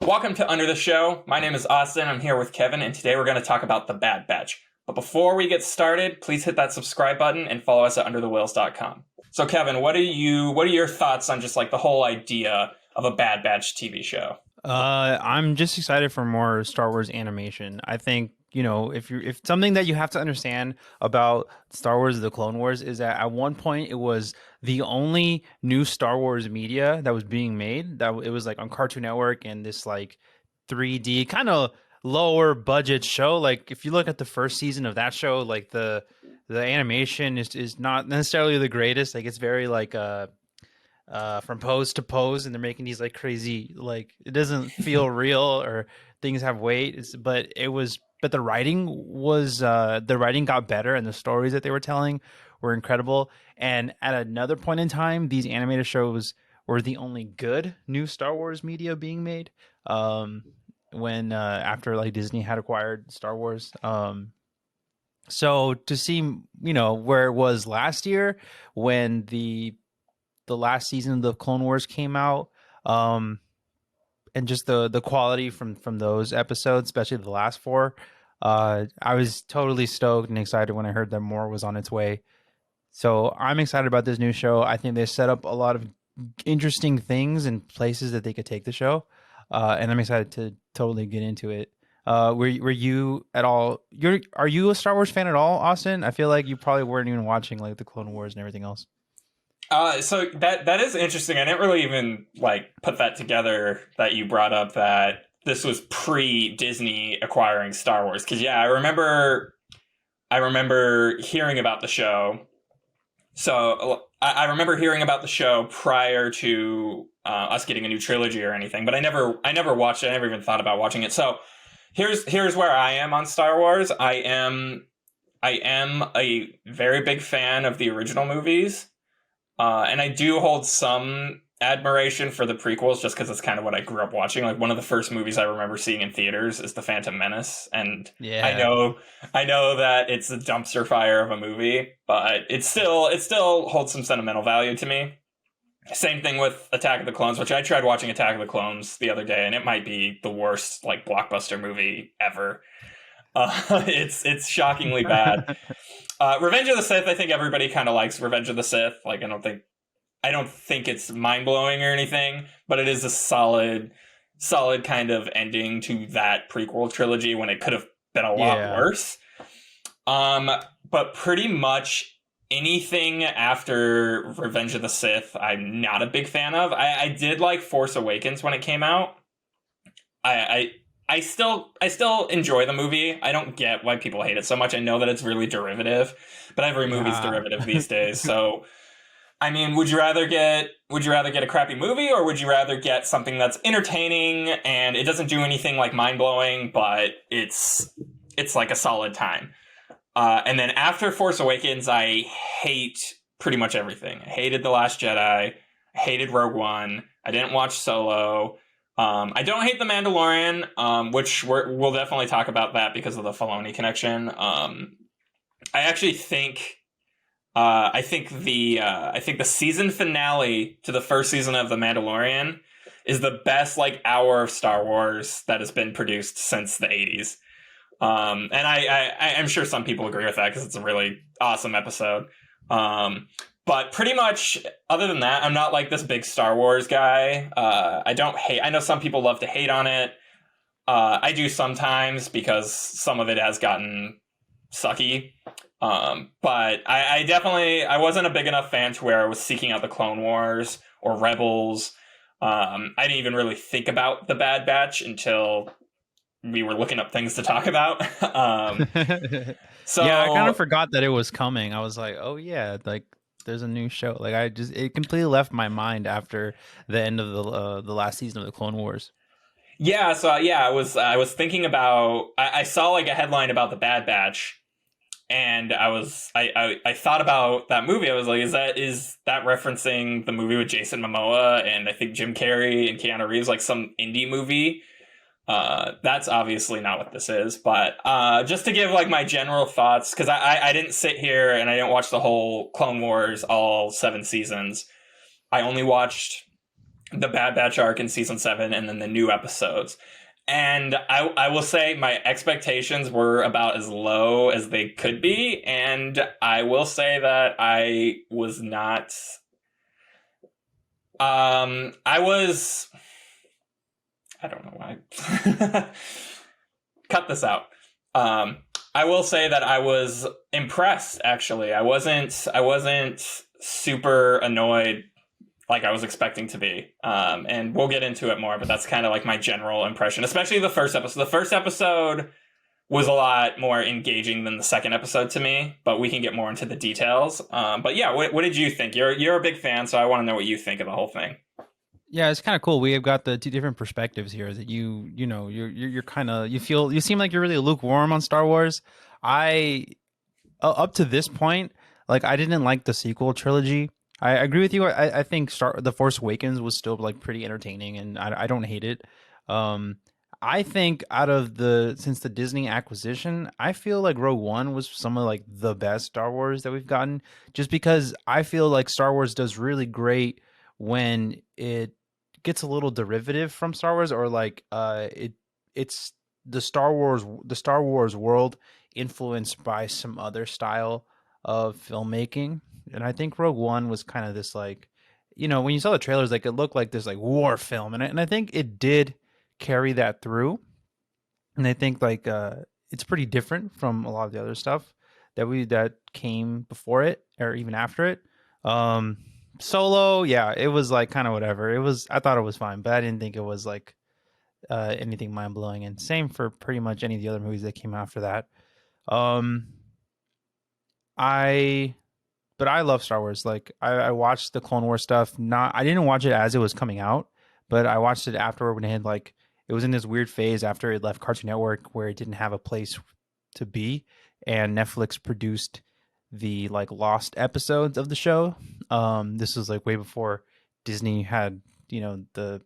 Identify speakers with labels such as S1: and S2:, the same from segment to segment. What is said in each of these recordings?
S1: Welcome to Under the Show. My name is Austin. I'm here with Kevin, and today we're going to talk about The Bad Batch. But before we get started, please hit that subscribe button and follow us at underthewheels.com. So, Kevin, what are your thoughts on just like the whole idea of a Bad Batch TV show?
S2: I'm just excited for more Star Wars animation. I think, if something that you have to understand about Star Wars: The Clone Wars is that at one point it was the only new Star Wars media that was being made. That it was like on Cartoon Network and this like 3D kind of lower budget show. Like if you look at the first season of that show, like the animation is not necessarily the greatest. Like it's very like from pose to pose, and they're making these like crazy, like it doesn't feel real or things have weight. But the writing got better, and the stories that they were telling were incredible. And at another point in time, these animated shows were the only good new Star Wars media being made. When after like Disney had acquired Star Wars. So to see, where it was last year when the last season of the Clone Wars came out, and just the quality from those episodes, especially the last four, I was totally stoked and excited when I heard that more was on its way. So I'm excited about this new show. I think they set up a lot of interesting things and places that they could take the show, and I'm excited to totally get into it. Were you at all? Are you a Star Wars fan at all, Austin? I feel like you probably weren't even watching like the Clone Wars and everything else.
S1: So that is interesting. I didn't really even like put that together that you brought up that this was pre-Disney acquiring Star Wars. Because yeah, I remember hearing about the show. So I remember hearing about the show prior to us getting a new trilogy or anything. But I never watched it. I never even thought about watching it. So here's where I am on Star Wars. I am a very big fan of the original movies. And I do hold some admiration for the prequels just because it's kind of what I grew up watching. Like one of the first movies I remember seeing in theaters is The Phantom Menace. And yeah. I know that it's a dumpster fire of a movie, but it still holds some sentimental value to me. Same thing with Attack of the Clones, which I tried watching Attack of the Clones the other day, and it might be the worst like blockbuster movie ever. It's shockingly bad. Revenge of the Sith, I think everybody kind of likes Revenge of the Sith. Like I don't think it's mind-blowing or anything, but it is a solid kind of ending to that prequel trilogy when it could have been a lot worse. But pretty much anything after Revenge of the Sith, I'm not a big fan of. I did like Force Awakens when it came out. I still enjoy the movie. I don't get why people hate it so much. I know that it's really derivative, but every movie's derivative these days. So, I mean, would you rather get a crappy movie, or would you rather get something that's entertaining and it doesn't do anything like mind blowing, but it's like a solid time? And then after Force Awakens, I hate pretty much everything. I hated The Last Jedi. I hated Rogue One. I didn't watch Solo. I don't hate The Mandalorian, which we'll definitely talk about that because of the Filoni connection. I actually think the season finale to the first season of The Mandalorian is the best like hour of Star Wars that has been produced since the 80s. And I'm sure some people agree with that because it's a really awesome episode. But pretty much, other than that, I'm not like this big Star Wars guy. I know some people love to hate on it. I do sometimes because some of it has gotten sucky. But I wasn't a big enough fan to where I was seeking out the Clone Wars or Rebels. I didn't even really think about the Bad Batch until we were looking up things to talk about.
S2: So yeah, I kind of forgot that it was coming. I was like, oh yeah, like there's a new show. Like it completely left my mind after the end of the last season of the Clone Wars.
S1: Yeah, so yeah, I was thinking about. I saw like a headline about the Bad Batch, and I thought about that movie. I was like, is that referencing the movie with Jason Momoa and I think Jim Carrey and Keanu Reeves, like some indie movie? That's obviously not what this is, but just to give like my general thoughts, because I didn't sit here and I didn't watch the whole Clone Wars, all 7 seasons. I only watched the Bad Batch arc in season 7 and then the new episodes. And I will say my expectations were about as low as they could be. And I will say that I was not. I was. I don't know why. Cut this out. I will say that I was impressed. Actually, I wasn't super annoyed like I was expecting to be. And we'll get into it more, but that's kind of like my general impression, especially the first episode. The first episode was a lot more engaging than the second episode to me, but we can get more into the details. But yeah, what did you think? You're a big fan, so I want to know what you think of the whole thing.
S2: Yeah, it's kind of cool. We have got the two different perspectives here. That you're kind of you seem like you're really lukewarm on Star Wars. I up to this point, like I didn't like the sequel trilogy. I agree with you. I think The Force Awakens was still like pretty entertaining, and I don't hate it. I think since the Disney acquisition, I feel like Rogue One was some of like the best Star Wars that we've gotten, just because I feel like Star Wars does really great when it gets a little derivative from Star Wars, or like it's the Star Wars world influenced by some other style of filmmaking. And I think Rogue One was kind of this like, when you saw the trailers, like it looked like this like war film, and I think it did carry that through. And I think like it's pretty different from a lot of the other stuff that came before it or even after it. Solo, yeah, it was like kind of whatever. I thought it was fine, but I didn't think it was like anything mind blowing. And same for pretty much any of the other movies that came after that. But I love Star Wars. Like I watched the Clone Wars stuff. I didn't watch it as it was coming out, but I watched it afterward when it was in this weird phase after it left Cartoon Network where it didn't have a place to be, and Netflix produced the like lost episodes of the show. This was like way before Disney had, the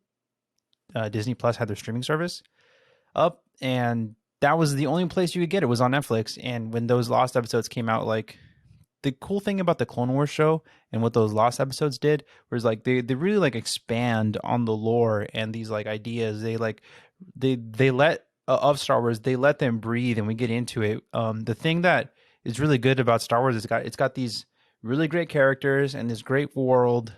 S2: Disney Plus had their streaming service up, and that was the only place you could get it was on Netflix. And when those lost episodes came out, like the cool thing about the Clone Wars show and what those lost episodes did was like they really like expand on the lore and these like ideas. They like they let of Star Wars, they let them breathe, and we get into it. The thing that is really good about Star Wars is it's got these really great characters and this great world,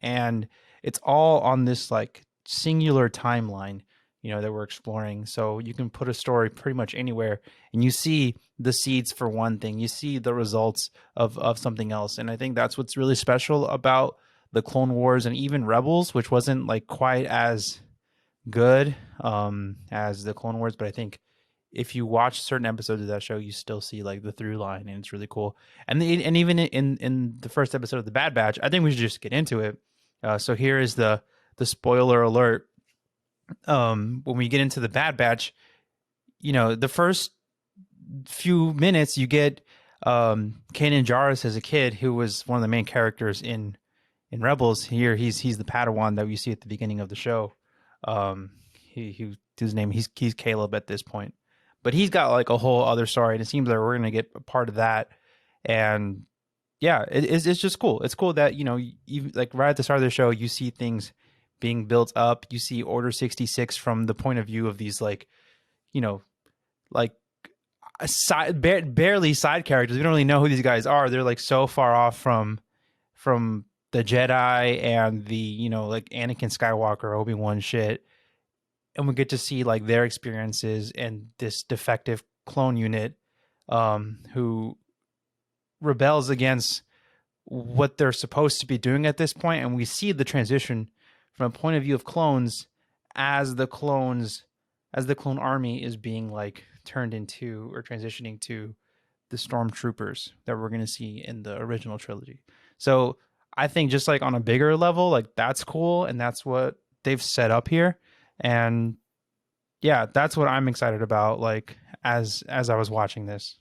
S2: and it's all on this like singular timeline, that we're exploring. So you can put a story pretty much anywhere, and you see the seeds for one thing, you see the results of something else. And I think that's what's really special about the Clone Wars and even Rebels, which wasn't like quite as good as the Clone Wars, but I think if you watch certain episodes of that show, you still see like the through line, and it's really cool. And even in the first episode of the Bad Batch, I think we should just get into it. So here is the spoiler alert. When we get into the Bad Batch, the first few minutes you get Kanan Jarrus as a kid, who was one of the main characters in Rebels. Here he's the Padawan that we see at the beginning of the show. His name he's Caleb at this point, but he's got like a whole other story, and it seems like we're gonna get a part of that. And yeah, it's just cool. It's cool that you like right at the start of the show you see things being built up. You see Order 66 from the point of view of these like like barely side characters. We don't really know who these guys are. They're like so far off from the Jedi and the like Anakin Skywalker, Obi-Wan shit, and we get to see like their experiences and this defective clone unit who rebels against what they're supposed to be doing at this point. And we see the transition from a point of view of clones as the clone army is being like turned into or transitioning to the stormtroopers that we're going to see in the original trilogy. So I think just like on a bigger level, like that's cool, and that's what they've set up here. And yeah, that's what I'm excited about, like as I was watching this.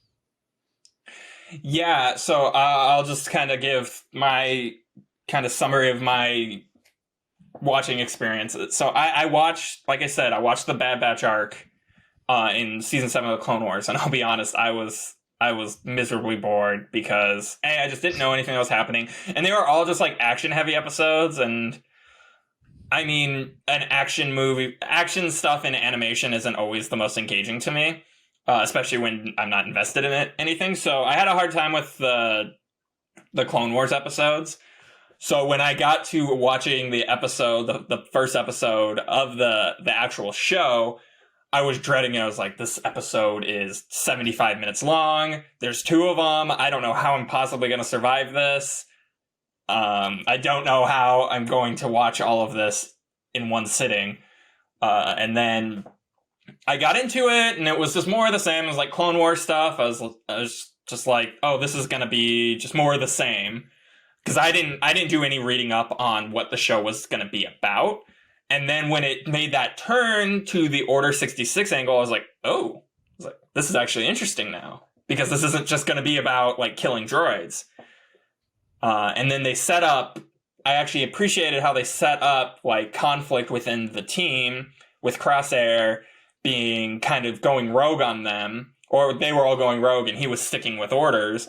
S1: Yeah, so I'll just kind of give my kind of summary of my watching experience. So I watched, like I said, I watched the Bad Batch arc in season 7 of the Clone Wars, and I'll be honest, I was miserably bored because I just didn't know anything that was happening, and they were all just like action heavy episodes, and I mean, an action movie, action stuff in animation isn't always the most engaging to me, especially when I'm not invested in anything. So I had a hard time with the Clone Wars episodes. So when I got to watching the episode, the first episode of the actual show, I was dreading it. I was like, this episode is 75 minutes long. There's two of them. I don't know how I'm possibly going to survive this. I don't know how I'm going to watch all of this in one sitting. And then I got into it, and it was just more of the same. It was like Clone Wars stuff. I was just like, oh, this is going to be just more of the same. Because I didn't do any reading up on what the show was going to be about. And then when it made that turn to the Order 66 angle, I was like, oh, this is actually interesting now. Because this isn't just going to be about, like, killing droids. And then they set up, I actually appreciated how they set up, like, conflict within the team, with Crosshair being kind of going rogue on them. Or they were all going rogue, and he was sticking with orders.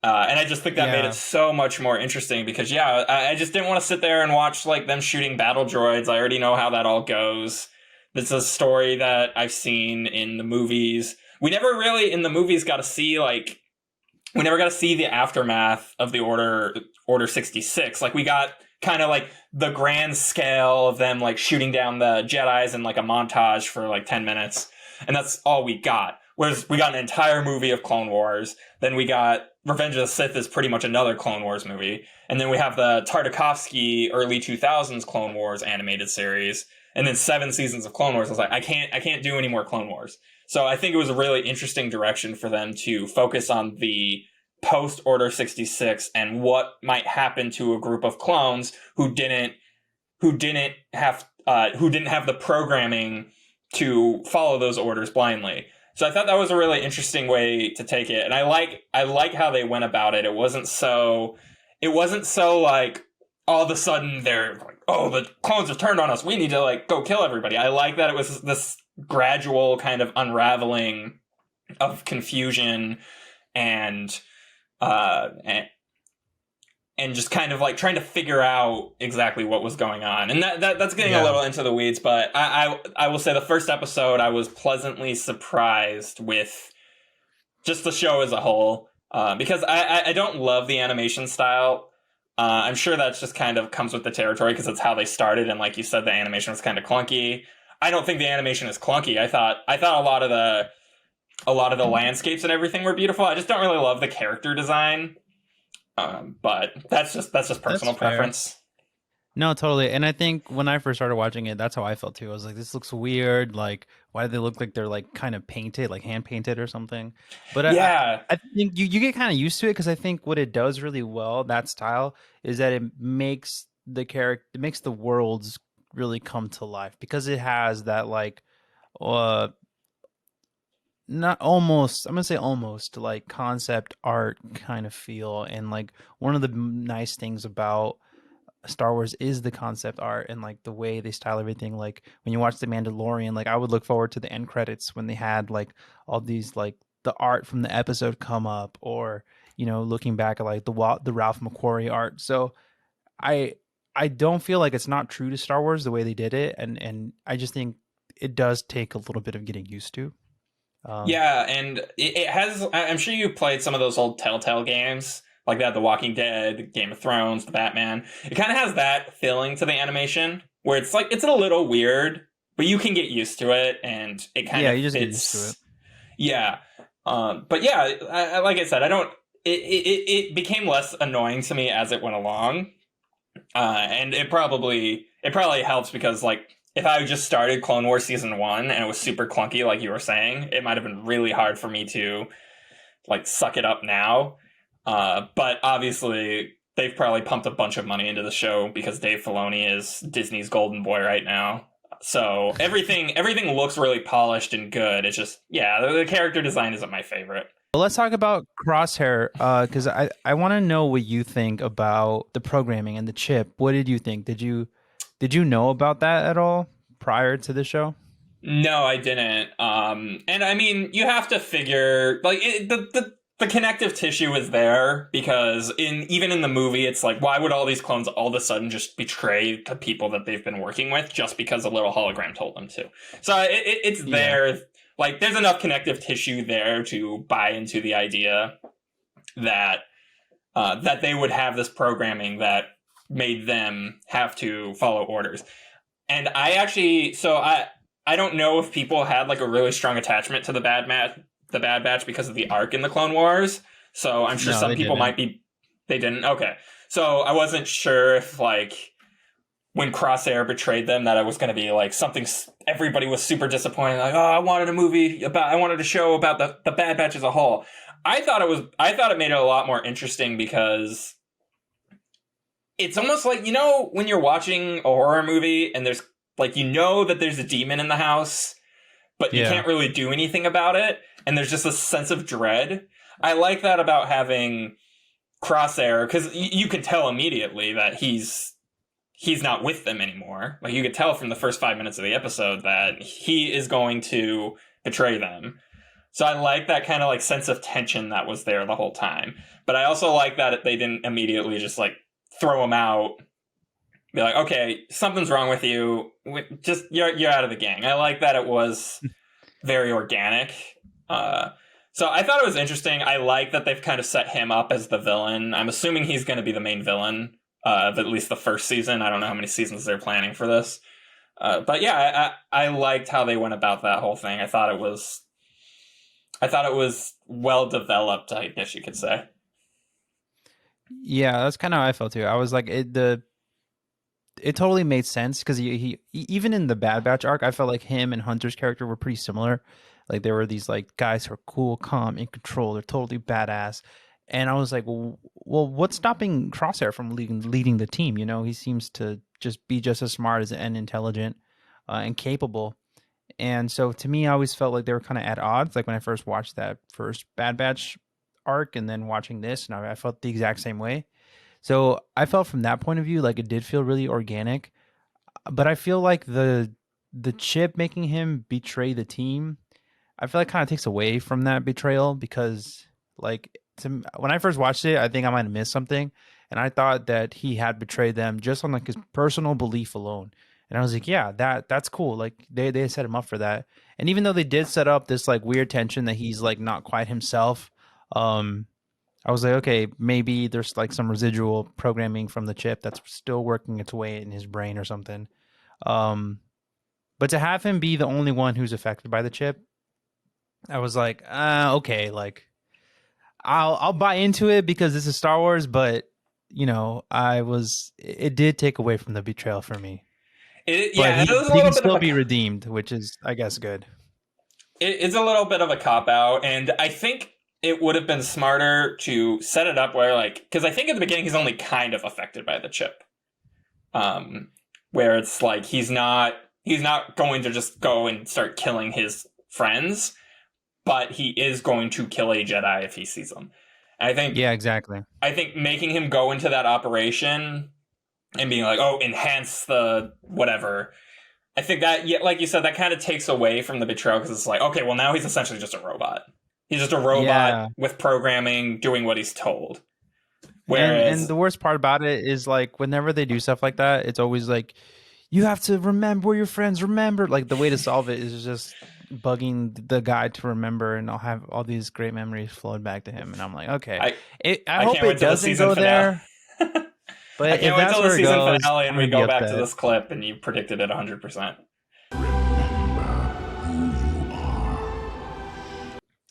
S1: And I just think that made it so much more interesting because, I just didn't want to sit there and watch, like, them shooting battle droids. I already know how that all goes. This is a story that I've seen in the movies. We never really, in the movies, got to see, like, we never got to see the aftermath of the Order 66. Like, we got kind of, like, the grand scale of them, like, shooting down the Jedis in, like, a montage for, like, 10 minutes. And that's all we got. Whereas we got an entire movie of Clone Wars. Then we got Revenge of the Sith is pretty much another Clone Wars movie. And then we have the Tartakovsky early 2000s Clone Wars animated series. And then 7 seasons of Clone Wars. I was like, I can't do any more Clone Wars. So I think it was a really interesting direction for them to focus on the post-Order 66 and what might happen to a group of clones who didn't have the programming to follow those orders blindly. So I thought that was a really interesting way to take it, and I like how they went about it. It wasn't so like all of a sudden they're like, oh, the clones have turned on us. We need to, like, go kill everybody. I like that it was this gradual kind of unraveling of confusion and just kind of, like, trying to figure out exactly what was going on. And that's getting a little into the weeds, but I will say the first episode, I was pleasantly surprised with just the show as a whole, because I don't love the animation style. I'm sure that's just kind of comes with the territory because it's how they started, and like you said, the animation was kind of clunky. I don't think the animation is clunky. I thought a lot of the landscapes and everything were beautiful. I just don't really love the character design. But that's just personal preference.
S2: No, totally. And I think when I first started watching it, that's how I felt too. I was like, this looks weird. Like, why do they look like they're, like, kind of painted, like hand painted or something? But I think you get kind of used to it because I think what it does really well, that style, is that it makes the worlds really come to life because it has that, like, not almost, I'm gonna say almost, like, concept art kind of feel. And, like, one of the nice things about Star Wars is the concept art and, like, the way they style everything. Like, when you watch The Mandalorian, like, I would look forward to the end credits when they had, like, all these, like, the art from the episode come up, or, looking back at, like, the Ralph McQuarrie art. So I don't feel like it's not true to Star Wars the way they did it, and I just think it does take a little bit of getting used to.
S1: And it has. I'm sure you played some of those old Telltale games like that, The Walking Dead, Game of Thrones, The Batman. It kind of has that feeling to the animation where it's like it's a little weird, but you can get used to it, and it kind of
S2: you just get used to it.
S1: Yeah, but yeah, like I said, I don't. It became less annoying to me as it went along, and it probably helps because, like, if I just started Clone Wars Season 1 and it was super clunky, like you were saying, it might have been really hard for me to, like, suck it up now. But obviously, they've probably pumped a bunch of money into the show because Dave Filoni is Disney's golden boy right now. So everything looks really polished and good. It's just, the character design isn't my favorite.
S2: Well, let's talk about Crosshair, because I want to know what you think about the programming and the chip. What did you think? Did you know about that at all prior to the show?
S1: No, I didn't. And I mean, you have to figure, like, the the connective tissue is there because even in the movie, it's like, why would all these clones all of a sudden just betray the people that they've been working with just because a little hologram told them to? So it's there. Like, there's enough connective tissue there to buy into the idea that that they would have this programming that made them have to follow orders. And I actually, so I don't know if people had like a really strong attachment to the Bad Batch because of the arc in the Clone Wars. So I'm sure some people might be. They didn't. Okay. So I wasn't sure if like when Crosshair betrayed them that it was going to be like something everybody was super disappointed. Like, oh, I wanted a show about the Bad Batch as a whole. I thought it made it a lot more interesting because it's almost like, you know, when you're watching a horror movie and there's like, you know that there's a demon in the house, but you can't really do anything about it. And there's just a sense of dread. I like that about having Crosshair, because you could tell immediately that he's not with them anymore. Like, you could tell from the first 5 minutes of the episode that he is going to betray them. So I like that kind of like sense of tension that was there the whole time. But I also like that they didn't immediately just like throw him out, be like, okay, something's wrong with you. Just you're out of the gang. I like that it was very organic. So I thought it was interesting. I like that they've kind of set him up as the villain. I'm assuming he's going to be the main villain of at least the first season. I don't know how many seasons they're planning for this. But yeah, I liked how they went about that whole thing. I thought it was well developed, I guess you could say.
S2: Yeah, that's kind of how I felt too. I was like, it totally made sense because he even in the Bad Batch arc, I felt like him and Hunter's character were pretty similar. Like, they were these like guys who are cool, calm, in control. They're totally badass. And I was like, well, what's stopping Crosshair from leading the team? You know, he seems to just be just as smart and intelligent and capable. And so to me, I always felt like they were kind of at odds. Like when I first watched that first Bad Batch arc and then watching this, and I felt the exact same way. So I felt from that point of view, like it did feel really organic. But I feel like the chip making him betray the team, I feel like kind of takes away from that betrayal because like when I first watched it, I think I might have missed something. And I thought that he had betrayed them just on like his personal belief alone. And I was like, yeah, that's cool. Like they set him up for that. And even though they did set up this like weird tension that he's like not quite himself, I was like, okay, maybe there's like some residual programming from the chip that's still working its way in his brain or something. But to have him be the only one who's affected by the chip, I was like, okay, like I'll buy into it because this is Star Wars, but you know, it did take away from the betrayal for me.
S1: He
S2: can still be redeemed, which is, I guess, good.
S1: It's a little bit of a cop-out, and I think it would have been smarter to set it up where, like, because I think at the beginning he's only kind of affected by the chip. Where it's like he's not going to just go and start killing his friends, but he is going to kill a Jedi if he sees them. And I think,
S2: yeah, exactly.
S1: I think making him go into that operation and being like, oh, enhance the whatever. I think that, yeah, like you said, that kind of takes away from the betrayal because it's like, okay, well, now he's essentially just a robot. He's just a robot with programming doing what he's told. Whereas,
S2: and the worst part about it is like whenever they do stuff like that, it's always like, you have to remember your friends, remember. Like the way to solve it is just bugging the guy to remember, and I'll have all these great memories flowed back to him. And I'm like, okay, I hope it doesn't go there. But
S1: I can't wait till the season finale and we go back to this clip and you predicted it 100%.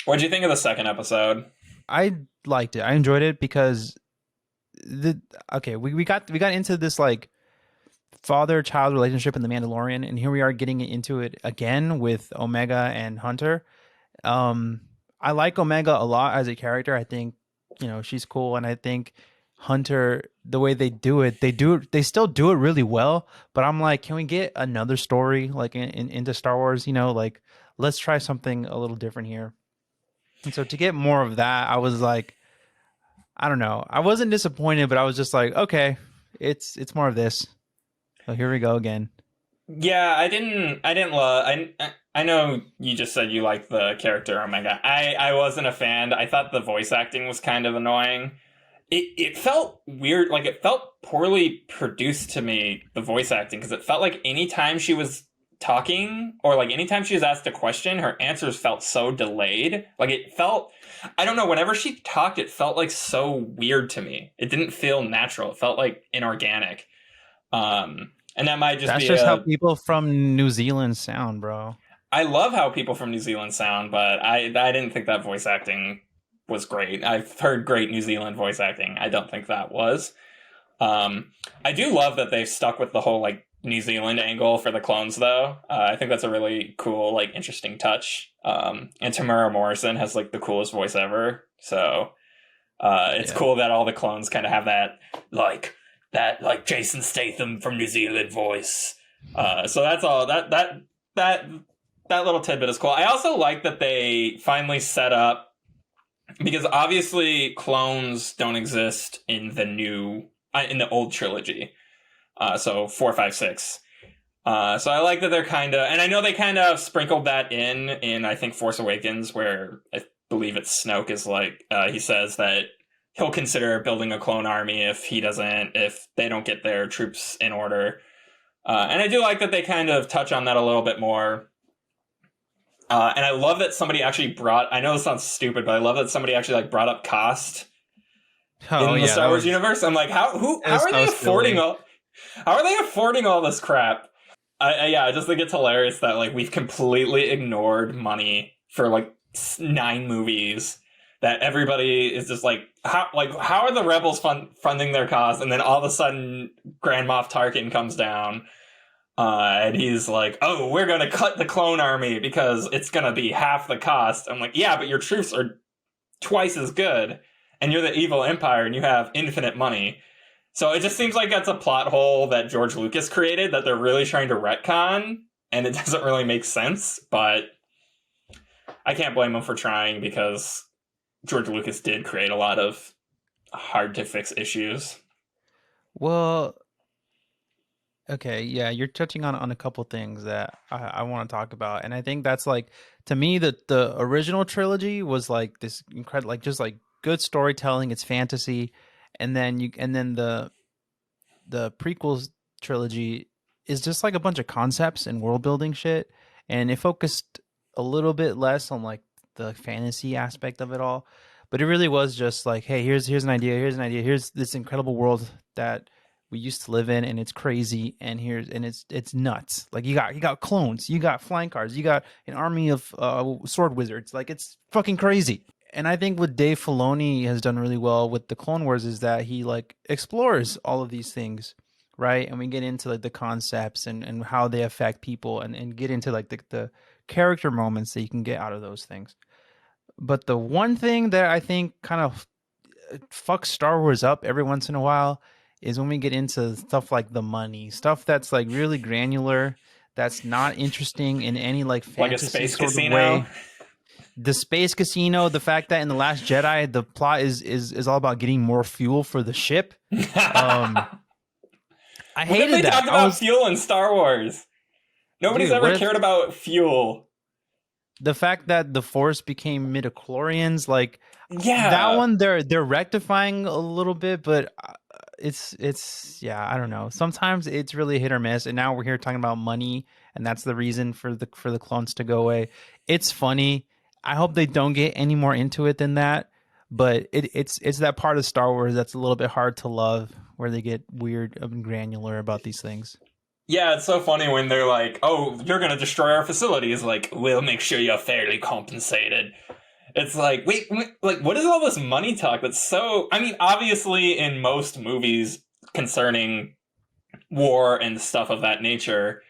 S1: What'd you think of the second episode?
S2: I liked it. I enjoyed it because we got into this like father-child relationship in The Mandalorian, and here we are getting into it again with Omega and Hunter. I like Omega a lot as a character. I think, you know, she's cool, and I think Hunter, the way they still do it really well, but I'm like, can we get another story like into Star Wars? You know, like let's try something a little different here. And so to get more of that, I was like, I don't know, I wasn't disappointed, but I was just like, okay, it's more of this. So here we go again.
S1: Yeah, I didn't love. I know you just said you liked the character Omega. I wasn't a fan. I thought the voice acting was kind of annoying. It felt weird, like it felt poorly produced to me, the voice acting, because it felt like anytime she was talking or like anytime she was asked a question, her answers felt so delayed. Like it felt, I don't know, whenever she talked, it felt like so weird to me. It didn't feel natural. It felt like inorganic. And that might just
S2: That's
S1: be
S2: just how
S1: a.
S2: people from New Zealand sound, bro.
S1: I love how people from New Zealand sound, but I didn't think that voice acting was great. I've heard great New Zealand voice acting. I don't think that was. I do love that they've stuck with the whole like New Zealand angle for the clones, though. I think that's a really cool, like, interesting touch. And Tamara Morrison has like the coolest voice ever, so it's
S2: Yeah.
S1: cool that all the clones kind of have like that Jason Statham from New Zealand voice. So that's all that that little tidbit is cool. I also like that they finally set up, because obviously clones don't exist in the old trilogy. So 4, 5, 6. So I like that they're kind of, and I know they kind of sprinkled that in I think Force Awakens, where I believe it's Snoke is like he says that he'll consider building a clone army if they don't get their troops in order. And I do like that they kind of touch on that a little bit more. And I love that somebody actually I know this sounds stupid, but I love that somebody actually like brought up cost
S2: Oh
S1: in the
S2: yeah,
S1: Star Wars universe. I'm like,
S2: that
S1: how
S2: was
S1: are they
S2: so
S1: affording
S2: silly.
S1: how are they affording all this crap? Yeah, I just think it's hilarious that like we've completely ignored money for like 9 movies. That everybody is just like, how are the rebels funding their cause? And then all of a sudden, Grand Moff Tarkin comes down, and he's like, "Oh, we're gonna cut the clone army because it's gonna be half the cost." I'm like, "Yeah, but your troops are twice as good, and you're the evil empire, and you have infinite money." So it just seems like that's a plot hole that George Lucas created that they're really trying to retcon, and it doesn't really make sense. But I can't blame them for trying, because George Lucas did create a lot of hard to fix issues.
S2: Well, okay, yeah, you're touching on a couple things that I want to talk about, and I think that's like, to me, the original trilogy was like this incredible, like just like good storytelling. It's fantasy, and then the prequels trilogy is just like a bunch of concepts and world building shit, and it focused a little bit less on like the fantasy aspect of it all, but it really was just like, hey, here's an idea, here's this incredible world that we used to live in, and it's crazy, and it's nuts. Like you got clones, you got flying cars, you got an army of sword wizards. Like it's fucking crazy. And I think what Dave Filoni has done really well with the Clone Wars is that he like explores all of these things, right? And we get into like the concepts and how they affect people, and get into like the character moments that you can get out of those things. But the one thing that I think kind of fucks Star Wars up every once in a while is when we get into stuff like the money, stuff that's like really granular, that's not interesting in any like
S1: Like a
S2: fantasy
S1: space
S2: sort of
S1: casino.
S2: way. The space casino, the fact that in the Last Jedi the plot is all about getting more fuel for the ship. Um, I
S1: When have they
S2: hated that.
S1: talked
S2: I
S1: about
S2: was,
S1: fuel in Star Wars? Nobody's
S2: dude,
S1: ever
S2: what if
S1: cared about fuel.
S2: the fact that the Force became midichlorians, like that
S1: Yeah.
S2: one, they're rectifying a little bit, but it's yeah, I don't know. Sometimes it's really hit or miss, and now we're here talking about money, and that's the reason for the clones to go away. It's funny. I hope they don't get any more into it than that, but it's that part of Star Wars that's a little bit hard to love, where they get weird and granular about these things.
S1: Yeah, it's so funny when they're like, "Oh, you're gonna destroy our facilities." Like, we'll make sure you're fairly compensated. It's like, wait, like, what is all this money talk? That's so. I mean, obviously, in most movies concerning war and stuff of that nature,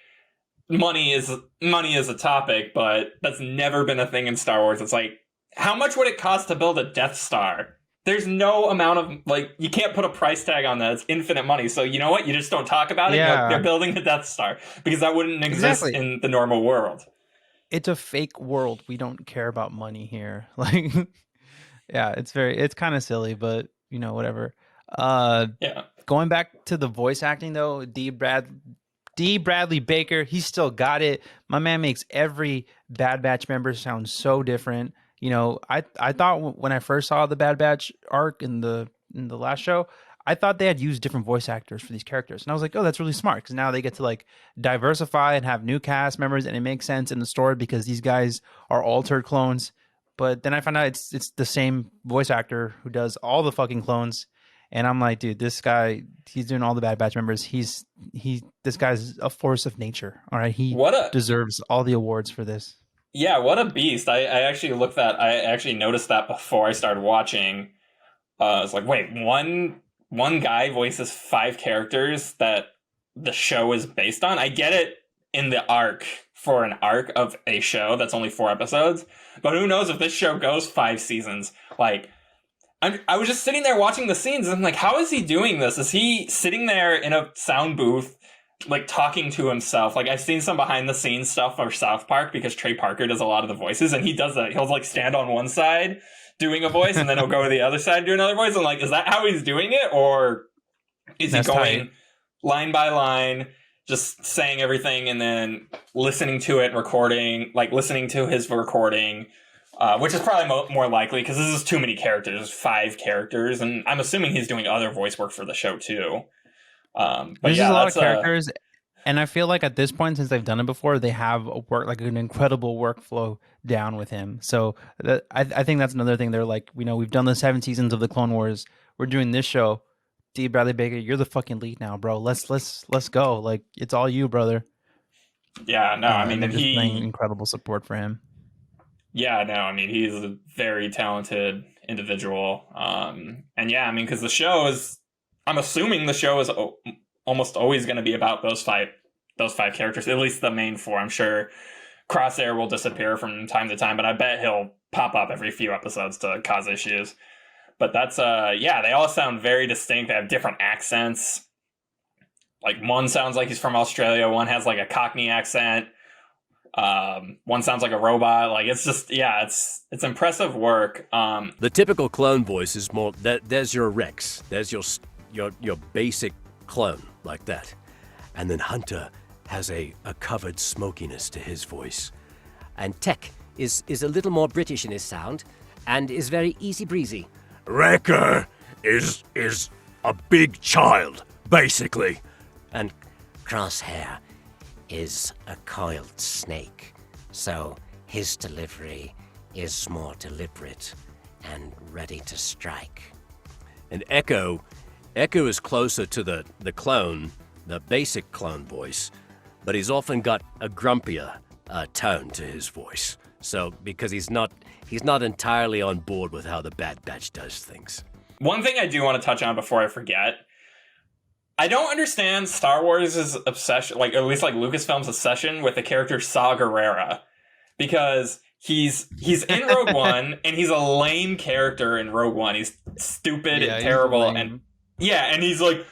S1: money is a topic, but that's never been a thing in Star Wars. It's like, how much would it cost to build a Death Star? There's no amount of, like, you can't put a price tag on that. It's infinite money. So you know what? You just don't talk about it. You're like, they're
S2: Yeah,
S1: building the Death Star, because that wouldn't exist
S2: exactly.
S1: in the normal world.
S2: It's a fake world. We don't care about money here. Like, yeah, it's kind of silly, but whatever. Uh,
S1: Yeah.
S2: Going back to the voice acting though, D. Bradley Baker, he still got it. My man makes every Bad Batch member sound so different. You know, I thought when I first saw the Bad Batch arc in the last show, I thought they had used different voice actors for these characters, and I was like, oh, that's really smart because now they get to like diversify and have new cast members, and it makes sense in the story because these guys are altered clones. But then I found out it's the same voice actor who does all the fucking clones. And I'm like, dude, this guy, he's doing all the Bad Batch members. This guy's a force of nature. All right. He deserves all the awards for this.
S1: Yeah, what a beast. I actually noticed that before I started watching. I was like, wait, one guy voices 5 characters that the show is based on? I get it in the arc for an arc of a show that's only 4 episodes, but who knows if this show goes 5 seasons? Like, I was just sitting there watching the scenes, and I'm like, how is he doing this? Is he sitting there in a sound booth, like, talking to himself? Like, I've seen some behind-the-scenes stuff for South Park, because Trey Parker does a lot of the voices, and he does that. He'll, like, stand on one side doing a voice, and then he'll go to the other side do another voice. And, like, is that how he's doing it? Or is he going line by line, just saying everything, and then listening to it, recording, like, listening to his recording, which is probably more likely because this is too many characters, 5 characters, and I'm assuming he's doing other voice work for the show too. But
S2: there's just a lot of characters, and I feel like at this point, since they've done it before, they have an incredible workflow down with him. So I think that's another thing. They're like, we've done the 7 seasons of the Clone Wars. We're doing this show. D. Bradley Baker, you're the fucking lead now, bro. Let's go. Like, it's all you, brother.
S1: Yeah, no, I mean,
S2: incredible support for him.
S1: Yeah, no, I mean, he's a very talented individual. And yeah, I mean, because the show is, I'm assuming the show is almost always going to be about those five characters, at least the main 4. I'm sure Crosshair will disappear from time to time, but I bet he'll pop up every few episodes to cause issues. But that's, yeah, they all sound very distinct. They have different accents. Like, one sounds like he's from Australia. One has, like, a Cockney accent. One sounds like a robot. Like, it's just, yeah, it's impressive work.
S3: The typical clone voice is more there's your Rex, there's your basic clone, like that, and then Hunter has a covered smokiness to his voice, and Tech is a little more British in his sound and is very easy breezy. Wrecker is a big child, basically, and Crosshair is a coiled snake, so his delivery is more deliberate and ready to strike. And Echo is closer to the clone, the basic clone voice, but he's often got a grumpier tone to his voice. So because he's not entirely on board with how the Bad Batch does things.
S1: One thing I do want to touch on before I forget, I don't understand Star Wars' obsession, like, at least like Lucasfilm's obsession with the character Saw Gerrera, because he's in Rogue One and he's a lame character in Rogue One. He's stupid and terrible, and he's like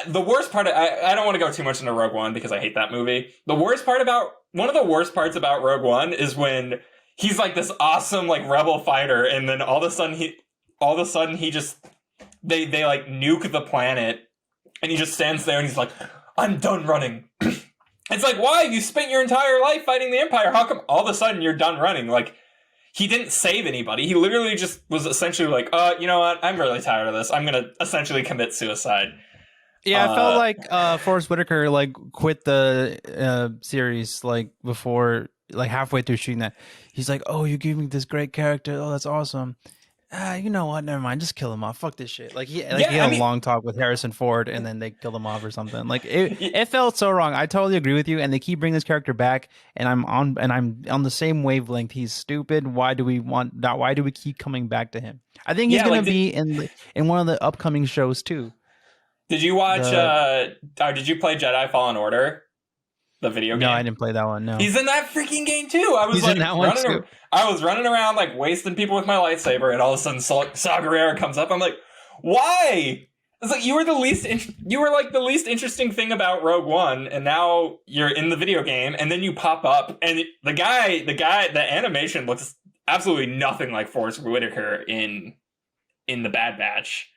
S1: the worst part. I don't want to go too much into Rogue One because I hate that movie. One of the worst parts about Rogue One is when he's like this awesome like rebel fighter, and then all of a sudden he just they like nuke the planet. And he just stands there and he's like, I'm done running. It's like, why? You spent your entire life fighting the Empire. How come all of a sudden you're done running? Like, he didn't save anybody. He literally just was essentially like, you know what? I'm really tired of this. I'm going to essentially commit suicide.
S2: Yeah, I felt like Forrest Whitaker like quit the series like before, like halfway through shooting that. He's like, oh, you gave me this great character. Oh, that's awesome. You know what? Never mind. Just kill him off. Fuck this shit. Like he had a long talk with Harrison Ford, and then they killed him off or something. Like it felt so wrong. I totally agree with you. And they keep bringing this character back, and I'm on the same wavelength. He's stupid. Why do we keep coming back to him? I think he's gonna be in one of the upcoming shows too.
S1: Did you watch? Did you play Jedi Fallen Order? The video game?
S2: No, I didn't play that one. No,
S1: he's in that freaking game too. I was I was running around like wasting people with my lightsaber, and all of a sudden Saw Gerrera comes up. I'm like, why? It's like you were like the least interesting thing about Rogue One, and now you're in the video game, and then you pop up, and the animation looks absolutely nothing like Forrest Whitaker in the Bad Batch.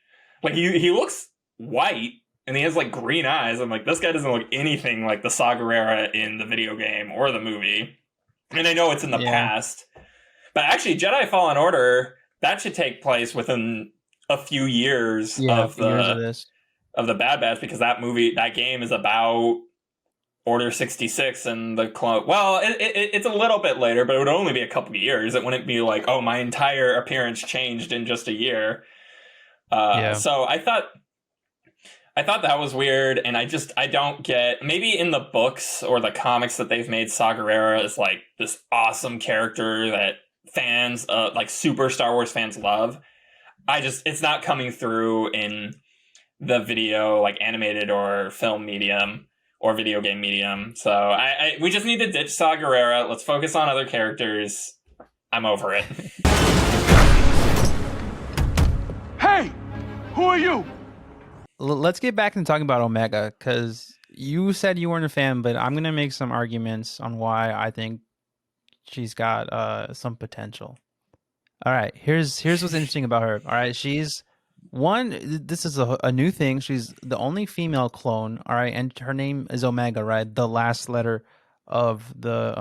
S1: Like he looks white and he has like green eyes. I'm like, this guy doesn't look anything like the Saw Gerrera in the video game or the movie. And I know it's in the past, but actually, Jedi Fallen Order, that should take place within a few years of the Bad Batch, because that game is about Order 66 and the clone. Well, it's a little bit later, but it would only be a couple of years. It wouldn't be like, oh, my entire appearance changed in just a year. So I thought that was weird, and I don't get, maybe in the books or the comics that they've made, Saw Gerrera is like this awesome character that fans, like super Star Wars fans love. It's not coming through in the video, like animated or film medium or video game medium. So we just need to ditch Saw Gerrera. Let's focus on other characters. I'm over it.
S4: Hey, who are you?
S2: Let's get back into talking about Omega, because you said you weren't a fan, but I'm going to make some arguments on why I think she's got some potential. All right, here's what's interesting about her. All right, she's this is a new thing. She's the only female clone, all right, and her name is Omega, right? The last letter of the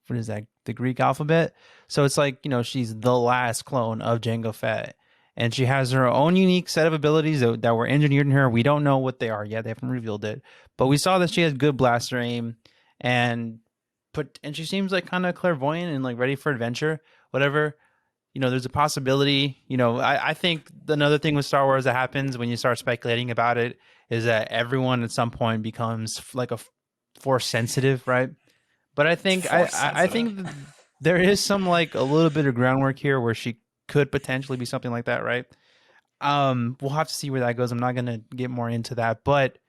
S2: what is that? The Greek alphabet. So it's like, she's the last clone of Jango Fett. And she has her own unique set of abilities that were engineered in her. We don't know what they are yet. They haven't revealed it. But we saw that she has good blaster aim, and she seems like kind of clairvoyant and like ready for adventure, whatever. There's a possibility. I think another thing with Star Wars that happens when you start speculating about it is that everyone at some point becomes like a force sensitive, right? But I think I think there is some like a little bit of groundwork here where she could potentially be something like that, right? We'll have to see where that goes. I'm not going to get more into that, but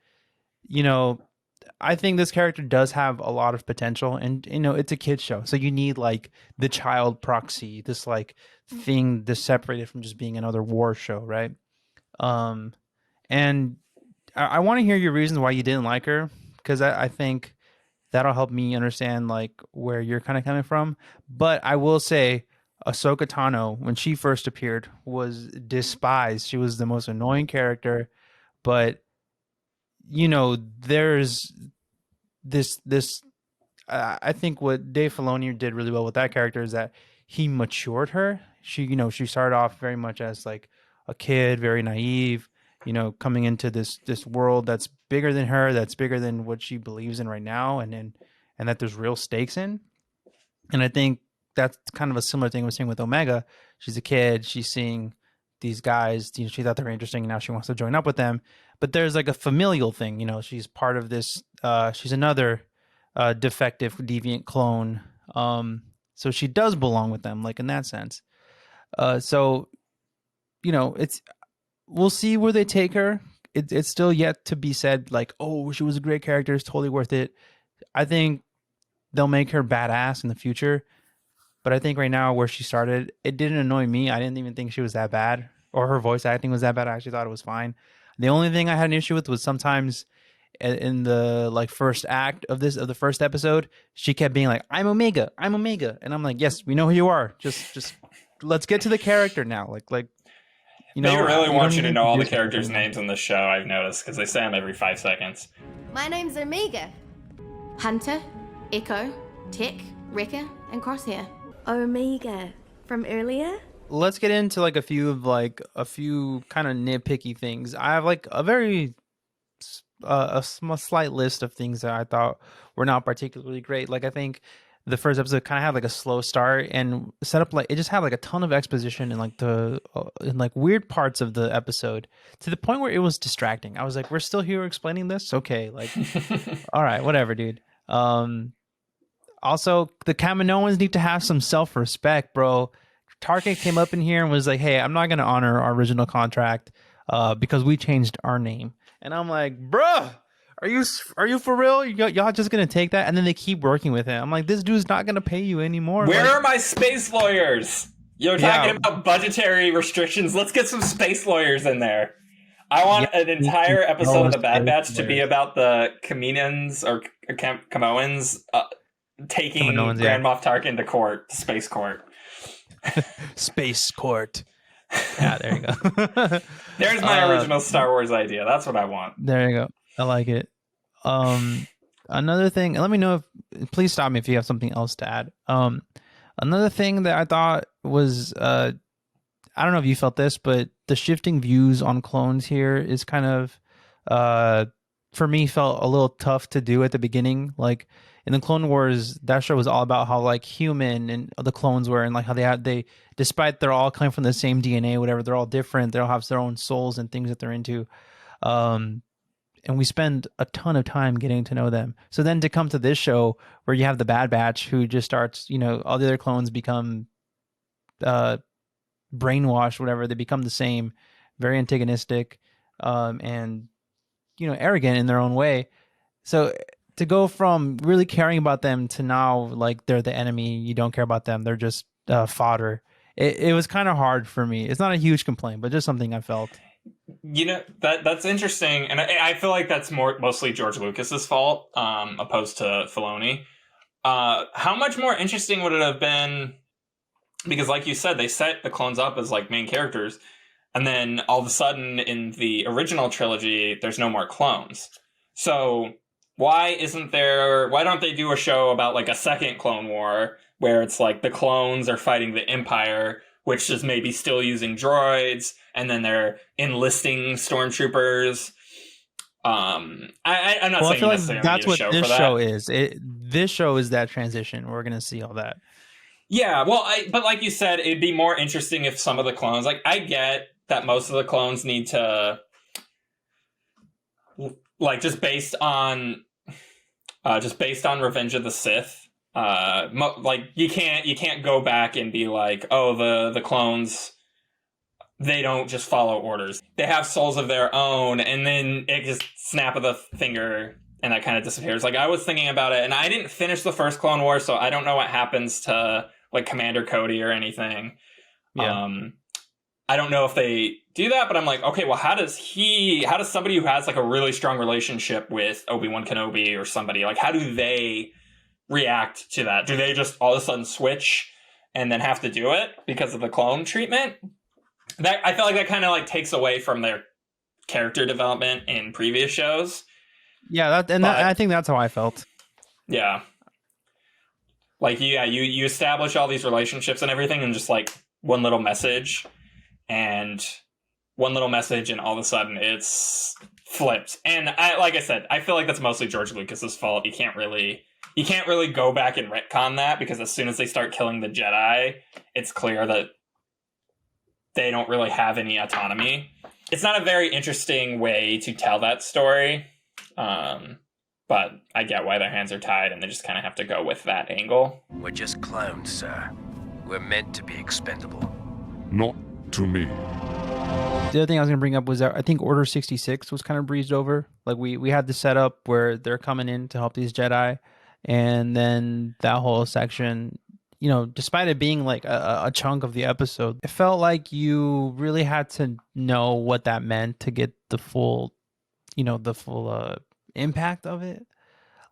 S2: I think this character does have a lot of potential, and it's a kid's show, so you need like the child proxy, this like thing that's separated from just being another war show, right? And I want to hear your reasons why you didn't like her, because I think that'll help me understand like where you're kind of coming from. But I will say, Ahsoka Tano, when she first appeared, was despised. She was the most annoying character, but there's this. I think what Dave Filoni did really well with that character is that he matured her. She started off very much as like a kid, very naive, coming into this world that's bigger than her, that's bigger than what she believes in right now, and that there's real stakes in. And I think that's kind of a similar thing we're seeing with Omega. She's a kid. She's seeing these guys. She thought they were interesting, and now she wants to join up with them. But there's like a familial thing. She's part of this. She's another defective, deviant clone. So she does belong with them, like in that sense. So we'll see where they take her. It's still yet to be said. Like, oh, she was a great character. It's totally worth it. I think they'll make her badass in the future. But I think right now where she started, it didn't annoy me. I didn't even think she was that bad, or her voice acting was that bad. I actually thought it was fine. The only thing I had an issue with was sometimes in the like first act of the first episode, she kept being like, I'm Omega, and I'm like, yes, we know who you are. Just let's get to the character now. Like
S1: they really want you to know all the characters' names in the show. I've noticed, because they say them every 5 seconds.
S5: My name's Omega. Hunter, Echo, Tech, Wrecker, and Crosshair.
S6: Omega from earlier.
S2: Let's get into like a few kind of nitpicky things. I have like a very slight list of things that I thought were not particularly great. Like I think the first episode kind of had like a slow start and set up, like it just had like a ton of exposition in like in like weird parts of the episode, to the point where it was distracting. I was like, we're still here explaining this? Okay, like all right, whatever, dude. Also, the Kaminoans need to have some self-respect, bro. Tarkin came up in here and was like, hey, I'm not going to honor our original contract because we changed our name. And I'm like, bruh, are you for real? Y'all just going to take that? And then they keep working with him. I'm like, this dude's not going to pay you anymore.
S1: Where are my space lawyers? You're talking about budgetary restrictions. Let's get some space lawyers in there. I want an entire episode of The Bad Batch to be about the Kaminoans or Camoans taking Grand Moff Tarkin to court, to space court.
S2: Space court. Yeah, there you go.
S1: There's my original Star Wars idea. That's what I want.
S2: There you go. I like it. Another thing, let me know if, please stop me if you have something else to add. Another thing that I thought was, I don't know if you felt this, but the shifting views on clones here is kind of, for me, felt a little tough to do at the beginning. Like in the Clone Wars, that show was all about how like human and the clones were, and like how they despite they're all coming from the same DNA, whatever, they're all different. They all have their own souls and things that they're into. And we spend a ton of time getting to know them. So then to come to this show where you have the Bad Batch who just starts, all the other clones become brainwashed, whatever. They become the same, very antagonistic, and, arrogant in their own way. So to go from really caring about them to now, like, they're the enemy, you don't care about them, they're just fodder. It was kind of hard for me. It's not a huge complaint, but just something I felt.
S1: That's interesting, and I feel like that's mostly George Lucas's fault, opposed to Filoni. How much more interesting would it have been? Because, like you said, they set the clones up as like main characters, and then all of a sudden, in the original trilogy, there's no more clones. So why don't they do a show about like a second Clone War where it's like the clones are fighting the Empire, which is maybe still using droids, and then they're enlisting stormtroopers. I'm not saying
S2: I feel
S1: necessarily
S2: like that's
S1: need a
S2: what
S1: show
S2: this
S1: for that.
S2: show is. This show is that transition. We're gonna see all that.
S1: Yeah, well, but like you said, it'd be more interesting if some of the clones, like, I get that most of the clones need to, like, just based on Revenge of the Sith. Like, you can't go back and be like, oh, the clones, they don't just follow orders. They have souls of their own, and then it just snap of the finger, and that kind of disappears. Like, I was thinking about it, and I didn't finish the first Clone Wars, so I don't know what happens to, like, Commander Cody or anything.
S2: Yeah.
S1: I don't know if they do that, but I'm like, okay, well, how does somebody who has like a really strong relationship with Obi-Wan Kenobi or somebody, like, how do they react to that? Do they just all of a sudden switch and then have to do it because of the clone treatment? That, I feel like that kind of like takes away from their character development in previous shows.
S2: Yeah, I think that's how I felt.
S1: Yeah. Like, yeah, you establish all these relationships and everything, and just like one little message, and all of a sudden it's flipped. And like I said, I feel like that's mostly George Lucas's fault. You can't really go back and retcon that, because as soon as they start killing the Jedi, it's clear that they don't really have any autonomy. It's not a very interesting way to tell that story. But I get why their hands are tied, and they just kind of have to go with that angle.
S3: We're just clones, sir. We're meant to be expendable.
S4: Not to me.
S2: The other thing I was going to bring up was that I think Order 66 was kind of breezed over. Like, we had the setup where they're coming in to help these Jedi, and then that whole section, despite it being like a chunk of the episode, it felt like you really had to know what that meant to get the full impact of it.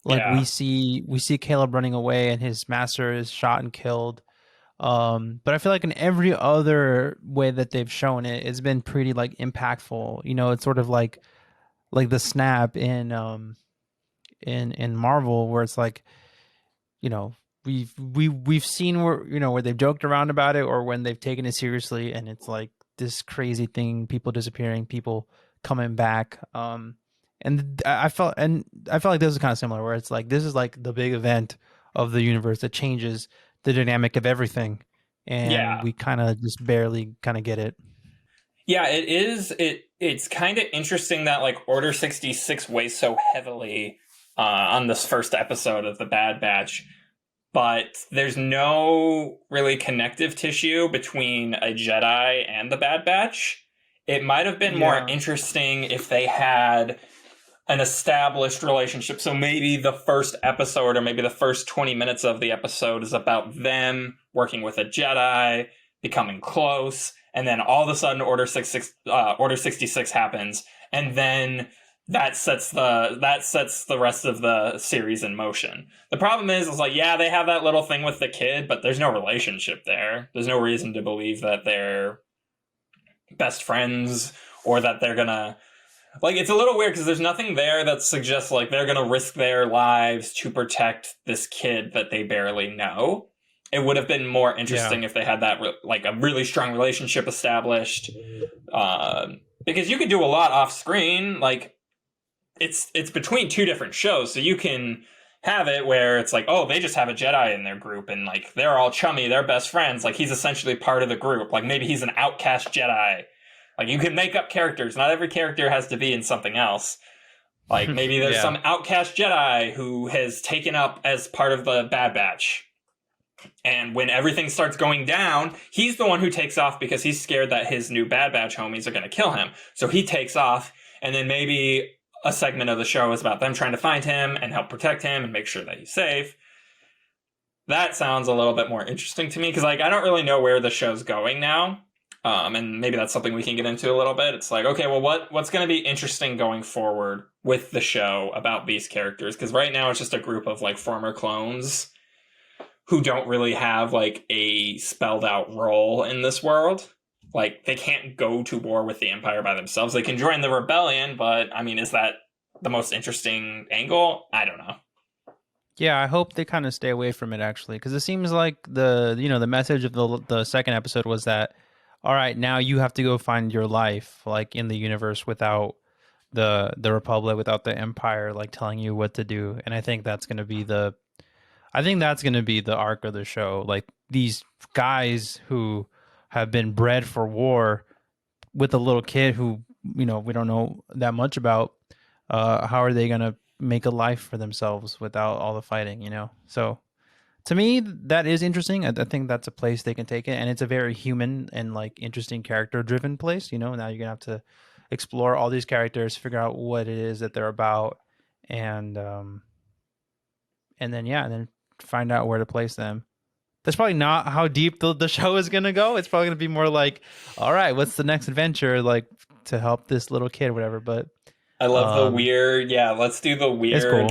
S2: Like,
S1: yeah.
S2: we see Caleb running away and his master is shot and killed. But I feel like in every other way that they've shown it, it's been pretty like impactful. It's sort of like the snap in Marvel, where it's like, we've seen where they've joked around about it, or when they've taken it seriously, and it's like this crazy thing, people disappearing, people coming back. And I felt like this is kind of similar, where it's like, this is like the big event of the universe that changes the dynamic of everything, and we kind of just barely kind of get it.
S1: Yeah, it is. It's kind of interesting that like Order 66 weighs so heavily on this first episode of the Bad Batch, but there's no really connective tissue between a Jedi and the Bad Batch. It might have been more interesting if they had an established relationship. So maybe the first episode, or maybe the first 20 minutes of the episode, is about them working with a Jedi, becoming close, and then all of a sudden Order 66 happens, and then that sets the rest of the series in motion. The problem is like, yeah, they have that little thing with the kid, but there's no relationship there. There's no reason to believe that they're best friends, or that they're gonna, like, it's a little weird because there's nothing there that suggests like they're gonna risk their lives to protect this kid that they barely know. It would have been more interesting if they had that like a really strong relationship established, because you could do a lot off screen. Like it's between two different shows, so you can have it where it's like, oh, they just have a Jedi in their group and like they're all chummy, they're best friends. Like he's essentially part of the group. Like maybe he's an outcast Jedi. Like you can make up characters. Not every character has to be in something else. Like maybe there's some outcast Jedi who has taken up as part of the Bad Batch. And when everything starts going down, he's the one who takes off because he's scared that his new Bad Batch homies are going to kill him. So he takes off, and then maybe a segment of the show is about them trying to find him and help protect him and make sure that he's safe. That sounds a little bit more interesting to me because, like, I don't really know where the show's going now. And maybe that's something we can get into a little bit. It's like, okay, well, what's going to be interesting going forward with the show about these characters? Because right now it's just a group of, like, former clones who don't really have, like, a spelled out role in this world. Like, they can't go to war with the Empire by themselves. They can join the rebellion, but, I mean, is that the most interesting angle? I don't know.
S2: Yeah, I hope they kind of stay away from it, actually, because it seems like the message of the second episode was that, all right, now you have to go find your life, like, in the universe without the Republic, without the Empire, like, telling you what to do. And I think that's going to be the arc of the show. Like, these guys who have been bred for war with a little kid who, we don't know that much about, how are they going to make a life for themselves without all the fighting, So to me, that is interesting. I think that's a place they can take it. And it's a very human and, like, interesting character driven place. Now you're going to have to explore all these characters, figure out what it is that they're about. And then find out where to place them. That's probably not how deep the show is going to go. It's probably going to be more like, all right, what's the next adventure, like, to help this little kid or whatever. But
S1: I love the weird, let's do the weird,
S2: cool.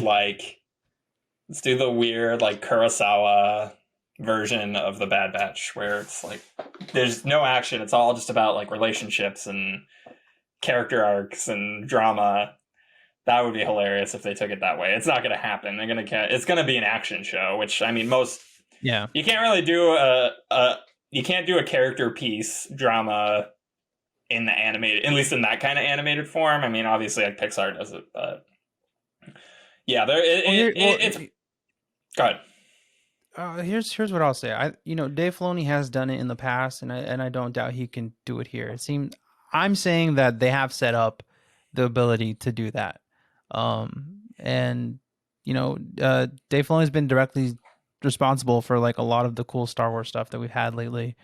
S1: Let's do the weird, like, Kurosawa version of the Bad Batch, where it's like, there's no action. It's all just about, like, relationships and character arcs and drama. That would be hilarious if they took it that way. It's not going to happen. It's going to be an action show, which, I mean, you can't really do you can't do a character piece drama in the animated, at least in that kind of animated form. I mean, obviously, like, Pixar does it, but yeah, it's. Go ahead.
S2: Here's what I'll say. Dave Filoni has done it in the past, and I don't doubt he can do it here. I'm saying that they have set up the ability to do that. Dave Filoni's been directly responsible for, like, a lot of the cool Star Wars stuff that we've had lately.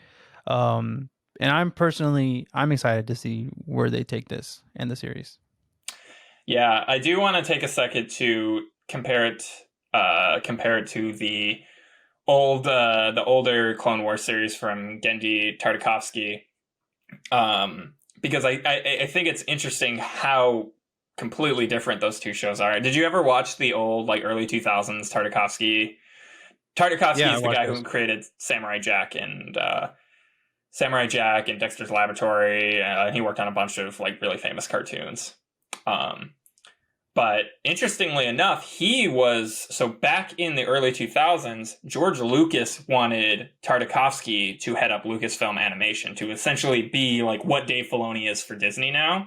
S2: And I'm excited to see where they take this and the series.
S1: Yeah, I do want to take a second to compare it to the older Clone Wars series from Genndy Tartakovsky, because I think it's interesting how completely different those two shows are. Did you ever watch the old, like, early 2000s Tartakovsky? Tartakovsky is the guy who created Samurai Jack and Dexter's Laboratory. He worked on a bunch of, like, really famous cartoons. But interestingly enough, back in the early 2000s, George Lucas wanted Tartakovsky to head up Lucasfilm Animation, to essentially be, like, what Dave Filoni is for Disney now.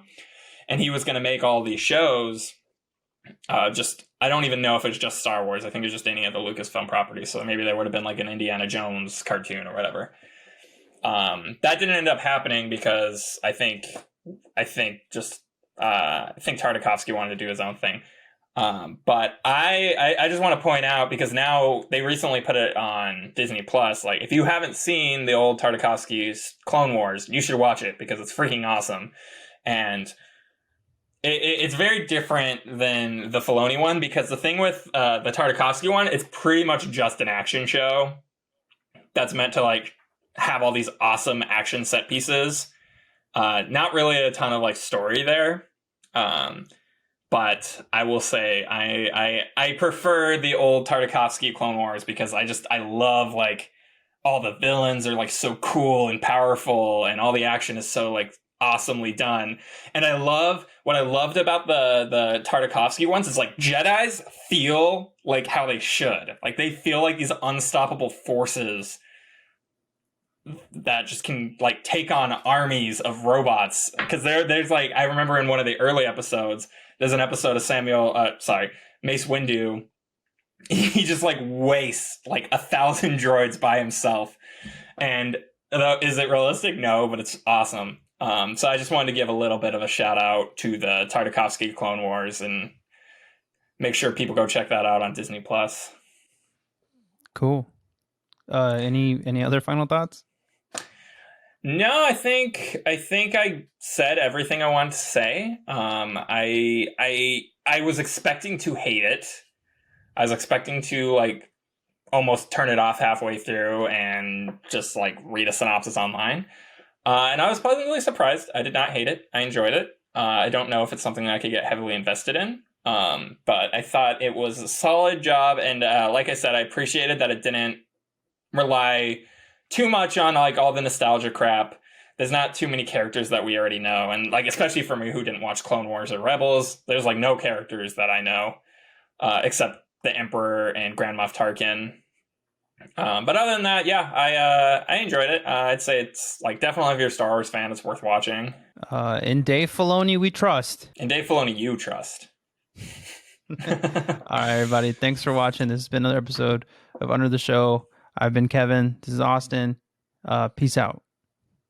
S1: And he was going to make all these shows. I don't even know if it's just Star Wars. I think it's just any of the Lucasfilm properties. So maybe there would have been, like, an Indiana Jones cartoon or whatever. That didn't end up happening because I think Tartakovsky wanted to do his own thing. But I just want to point out, because now they recently put it on Disney Plus. Like, if you haven't seen the old Tartakovsky's Clone Wars, you should watch it because it's freaking awesome. And it's very different than the Filoni one, because the thing with the Tartakovsky one, it's pretty much just an action show that's meant to, like, have all these awesome action set pieces. Not really a ton of, like, story there. But I will say I prefer the old Tartakovsky Clone Wars because I love, like, all the villains are, like, so cool and powerful, and all the action is so, like, awesomely done. And what I loved about the Tartakovsky ones is like Jedis feel like how they should. Like they feel like these unstoppable forces that just can like take on armies of robots. Because there's like, I remember in one of the early episodes, there's an episode of Mace Windu. He just like wastes like 1,000 droids by himself. And is it realistic? No, but it's awesome. So I just wanted to give a little bit of a shout out to the Tartakovsky Clone Wars and make sure people go check that out on Disney Plus.
S2: Cool. Any other final thoughts?
S1: No, I think I said everything I wanted to say. I was expecting to hate it. I was expecting to like almost turn it off halfway through and just like read a synopsis online. And I was pleasantly surprised. I did not hate it. I enjoyed it. I don't know if it's something that I could get heavily invested in. But I thought it was a solid job. And like I said, I appreciated that it didn't rely too much on like all the nostalgia crap. There's not too many characters that we already know. And like, especially for me who didn't watch Clone Wars or Rebels, there's like no characters that I know, except the Emperor and Grand Moff Tarkin. But other than that, yeah, I enjoyed it. I'd say it's like definitely if you're a Star Wars fan, it's worth watching.
S2: In Dave Filoni, we trust.
S1: In Dave Filoni, you trust.
S2: All right, everybody. Thanks for watching. This has been another episode of Under the Show. I've been Kevin. This is Austin. Peace out.